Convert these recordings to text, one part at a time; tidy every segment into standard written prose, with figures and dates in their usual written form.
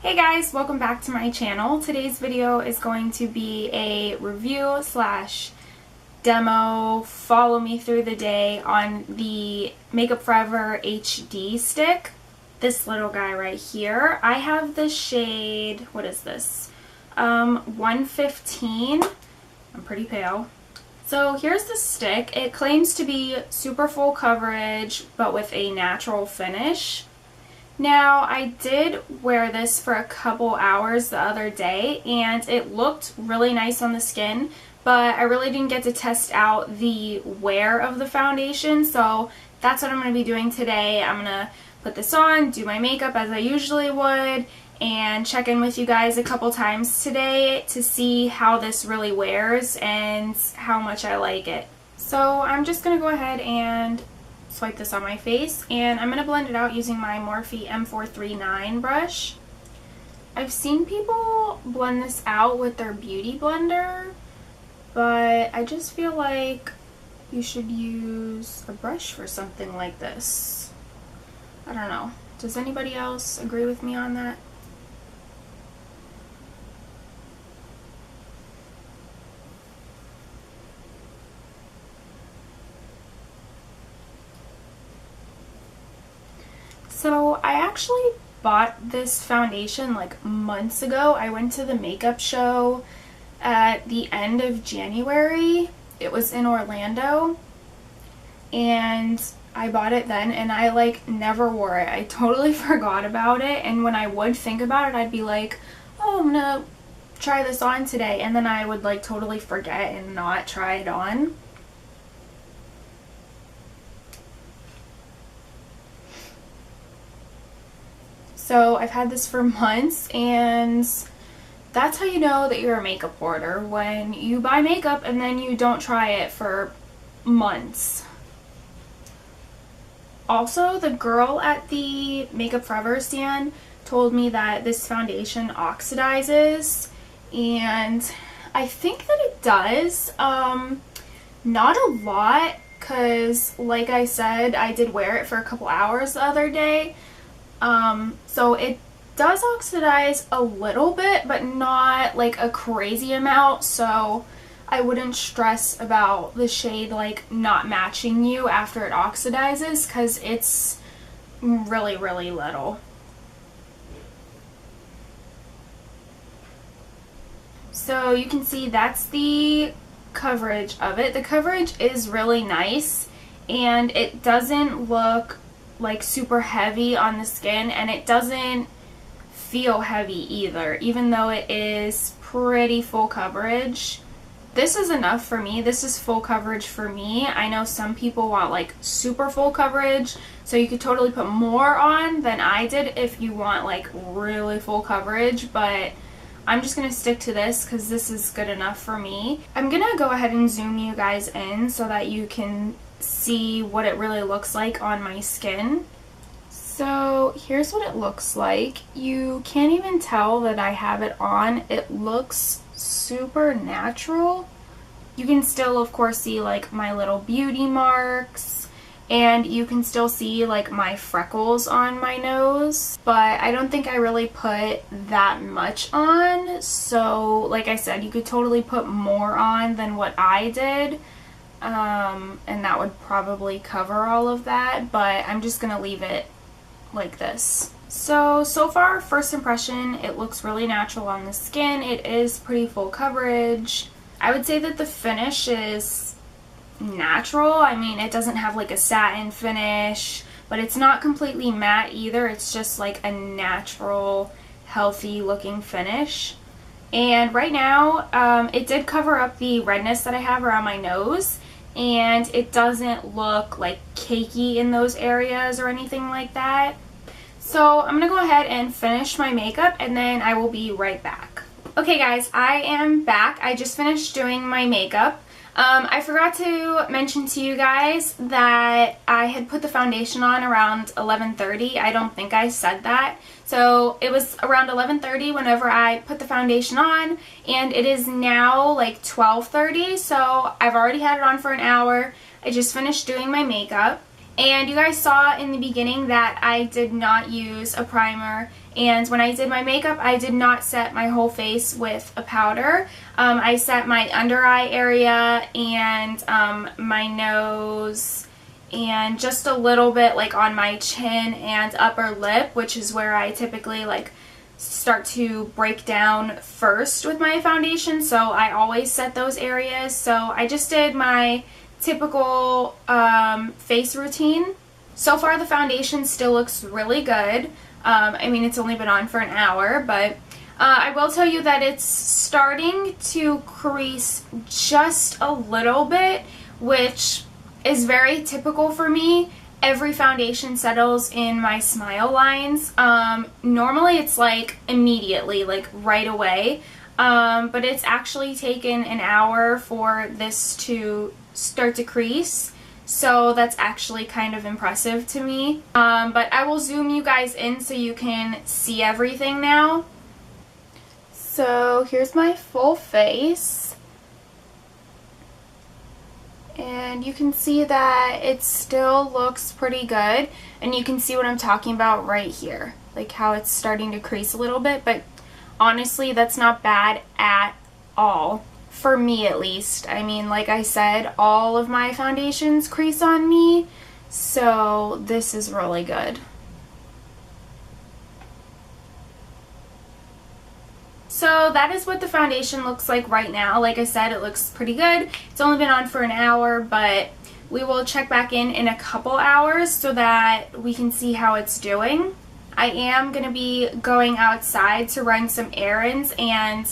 Hey guys, welcome back to my channel. Today's video is going to be a review slash demo, follow me through the day on the Makeup Forever HD stick. This little guy right here. I have the shade, what is this? 115. I'm pretty pale. So here's the stick. It claims to be super full coverage but with a natural finish. Now, I did wear this for a couple hours the other day and it looked really nice on the skin, but I really didn't get to test out the wear of the foundation, so that's what I'm going to be doing today. I'm going to put this on, do my makeup as I usually would, and check in with you guys a couple times today to see how this really wears and how much I like it. So I'm just going to go ahead and swipe this on my face, and I'm going to blend it out using my Morphe M439 brush. I've seen people blend this out with their beauty blender, but I just feel like you should use a brush for something like this. I don't know. Does anybody else agree with me on that? So I actually bought this foundation like months ago. I went to the makeup show at the end of January. It was in Orlando and I bought it then and I like never wore it. I totally forgot about it, and when I would think about it I'd be like, oh, I'm gonna try this on today, and then I would like totally forget and not try it on. So I've had this for months, and that's how you know that you're a makeup hoarder, when you buy makeup and then you don't try it for months. Also, the girl at the Makeup Forever stand told me that this foundation oxidizes, and I think that it does. Not a lot, because like I said, I did wear it for a couple hours the other day. So it does oxidize a little bit, but not like a crazy amount, so I wouldn't stress about the shade like not matching you after it oxidizes, because it's really, really little. So you can see that's the coverage of it. The coverage is really nice, and it doesn't look like super heavy on the skin, and it doesn't feel heavy either, even though it is pretty full coverage. This is enough for me. This is full coverage for me. I know some people want like super full coverage, so you could totally put more on than I did if you want like really full coverage, but I'm just gonna stick to this because this is good enough for me. I'm gonna go ahead and zoom you guys in so that you can see what it really looks like on my skin. So here's what it looks like. You can't even tell that I have it on. It looks super natural. You can still of course see like my little beauty marks, and you can still see like my freckles on my nose, but I don't think I really put that much on. So like I said, you could totally put more on than what I did. And that would probably cover all of that, but I'm just gonna leave it like this. So far, first impression, it looks really natural on the skin. It is pretty full coverage. I would say that the finish is natural. I mean, it doesn't have like a satin finish, but it's not completely matte either. It's just like a natural, healthy looking finish. And right now, it did cover up the redness that I have around my nose, and it doesn't look like cakey in those areas or anything like that. So I'm gonna go ahead and finish my makeup, and then I will be right back. Okay guys, I am back. I just finished doing my makeup. I forgot to mention to you guys that I had put the foundation on around 11:30. I don't think I said that. So it was around 11:30 whenever I put the foundation on, and it is now like 12:30, so I've already had it on for an hour. I just finished doing my makeup, And you guys saw in the beginning that I did not use a primer, and when I did my makeup I did not set my whole face with a powder. I set my under eye area and my nose and just a little bit like on my chin and upper lip, which is where I typically like start to break down first with my foundation, so I always set those areas. So I just did my typical face routine. So far the foundation still looks really good. I mean, it's only been on for an hour, but I will tell you that it's starting to crease just a little bit, which is very typical for me. Every foundation settles in my smile lines. Normally it's like immediately, like right away, but it's actually taken an hour for this to start to crease, so that's actually kind of impressive to me. But I will zoom you guys in so you can see everything now. So here's my full face, and you can see that it still looks pretty good, and you can see what I'm talking about right here, like how it's starting to crease a little bit, but honestly that's not bad at all. For me at least. I mean, like I said, all of my foundations crease on me, so this is really good. So that is what the foundation looks like right now. Like I said, it looks pretty good. It's only been on for an hour, but we will check back in a couple hours so that we can see how it's doing. I am going to be going outside to run some errands, and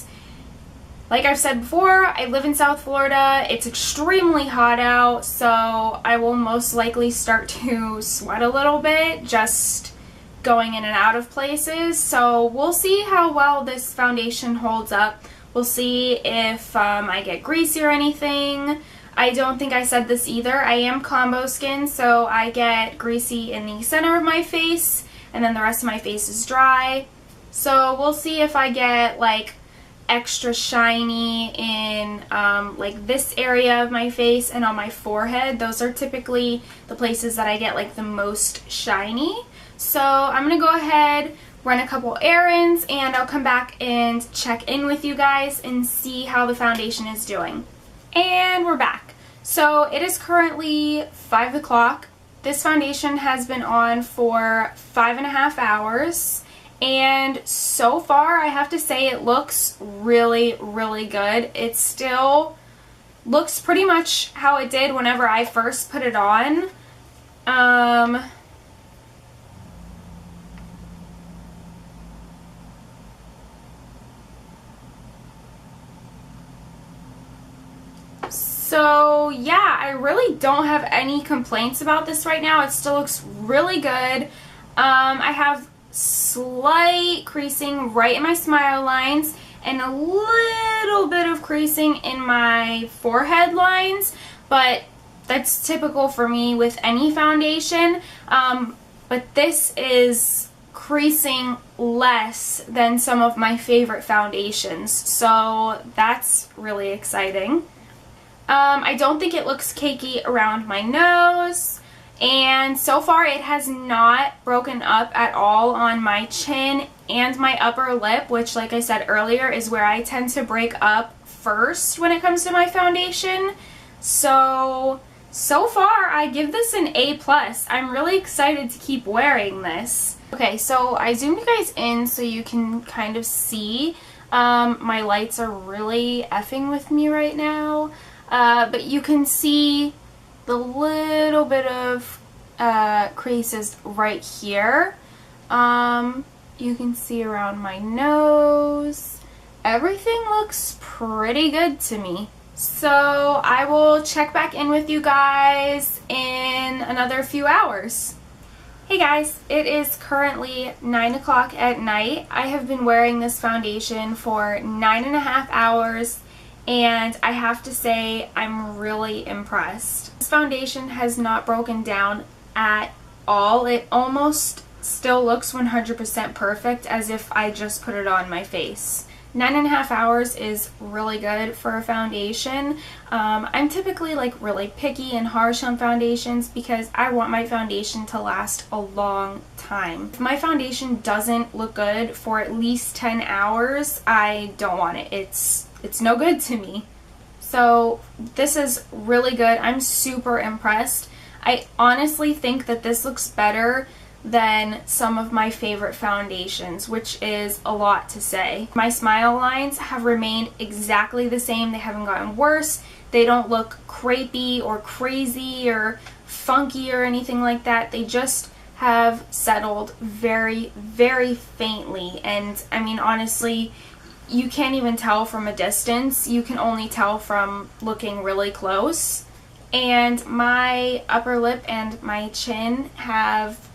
like I've said before, I live in South Florida. It's extremely hot out, so I will most likely start to sweat a little bit just going in and out of places. So we'll see how well this foundation holds up. We'll see if I get greasy or anything. I don't think I said this either. I am combo skin, so I get greasy in the center of my face, and then the rest of my face is dry. So we'll see if I get like extra shiny in like this area of my face and on my forehead. Those are typically the places that I get like the most shiny. So I'm gonna go ahead, run a couple errands, and I'll come back and check in with you guys and see how the foundation is doing. And we're back. So it is currently 5 o'clock. This foundation has been on for 5.5 hours. And so far, I have to say it looks really, really good. It still looks pretty much how it did whenever I first put it on. So yeah, I really don't have any complaints about this right now. It still looks really good. I have slight creasing right in my smile lines and a little bit of creasing in my forehead lines, but that's typical for me with any foundation. But this is creasing less than some of my favorite foundations, so that's really exciting. I don't think it looks cakey around my nose. And so far it has not broken up at all on my chin and my upper lip, which like I said earlier is where I tend to break up first when it comes to my foundation. So far I give this an A+. I'm really excited to keep wearing this. Okay, so I zoomed you guys in so you can kind of see. My lights are really effing with me right now. But you can see the little bit of creases right here. You can see around my nose. Everything looks pretty good to me. So I will check back in with you guys in another few hours. Hey guys, it is currently 9 o'clock at night. I have been wearing this foundation for 9.5 hours. And I have to say, I'm really impressed. This foundation has not broken down at all. It almost still looks 100% perfect, as if I just put it on my face. 9.5 hours is really good for a foundation. I'm typically like really picky and harsh on foundations because I want my foundation to last a long time. If my foundation doesn't look good for at least 10 hours, I don't want it. It's no good to me. So this is really good. I'm super impressed. I honestly think that this looks better than some of my favorite foundations, which is a lot to say. My smile lines have remained exactly the same. They haven't gotten worse. They don't look crepey or crazy or funky or anything like that. They just have settled very, very faintly. And I mean, honestly, you can't even tell from a distance. You can only tell from looking really close. And my upper lip and my chin have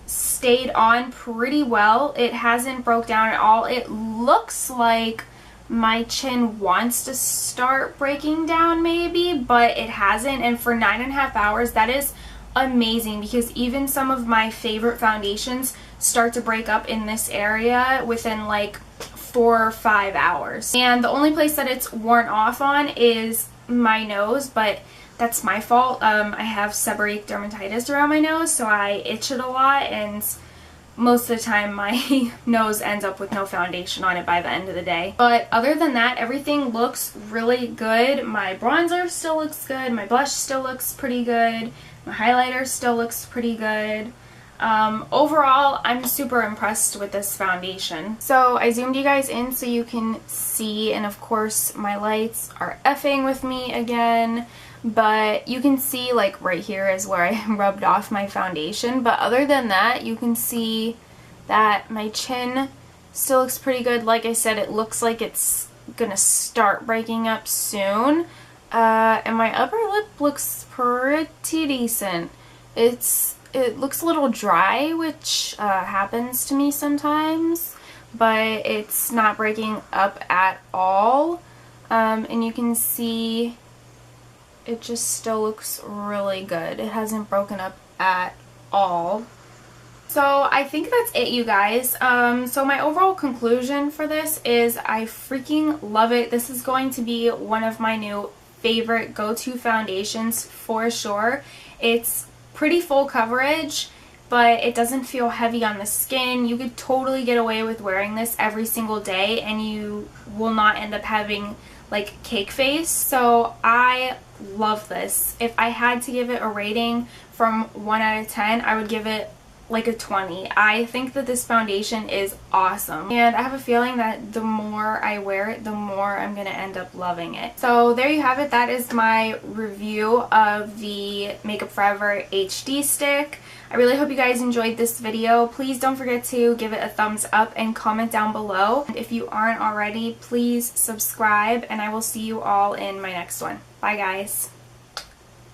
stayed on pretty well. It hasn't broke down at all. It looks like my chin wants to start breaking down maybe, but it hasn't. And for 9.5 hours, that is amazing, because even some of my favorite foundations start to break up in this area within like 4 or 5 hours. And the only place that it's worn off on is my nose, but that's my fault. I have seborrheic dermatitis around my nose, so I itch it a lot, and most of the time my nose ends up with no foundation on it by the end of the day. But other than that, everything looks really good. My bronzer still looks good, my blush still looks pretty good, my highlighter still looks pretty good. Overall, I'm super impressed with this foundation. So I zoomed you guys in so you can see, and of course my lights are effing with me again. But you can see like right here is where I rubbed off my foundation. But other than that, you can see that my chin still looks pretty good. Like I said, it looks like it's gonna start breaking up soon. And my upper lip looks pretty decent. It looks a little dry, which happens to me sometimes, but it's not breaking up at all. And you can see it just still looks really good. It hasn't broken up at all. So I think that's it, you guys. So my overall conclusion for this is I freaking love it. This is going to be one of my new favorite go-to foundations for sure. It's pretty full coverage, but it doesn't feel heavy on the skin. You could totally get away with wearing this every single day and you will not end up having like cake face. So I love this. If I had to give it a rating from 1 out of 10, I would give it like a 20. I think that this foundation is awesome, and I have a feeling that the more I wear it, the more I'm gonna end up loving it. So there you have it. That is my review of the Makeup Forever HD stick. I really hope you guys enjoyed this video. Please don't forget to give it a thumbs up and comment down below. And if you aren't already, please subscribe, and I will see you all in my next one. Bye guys.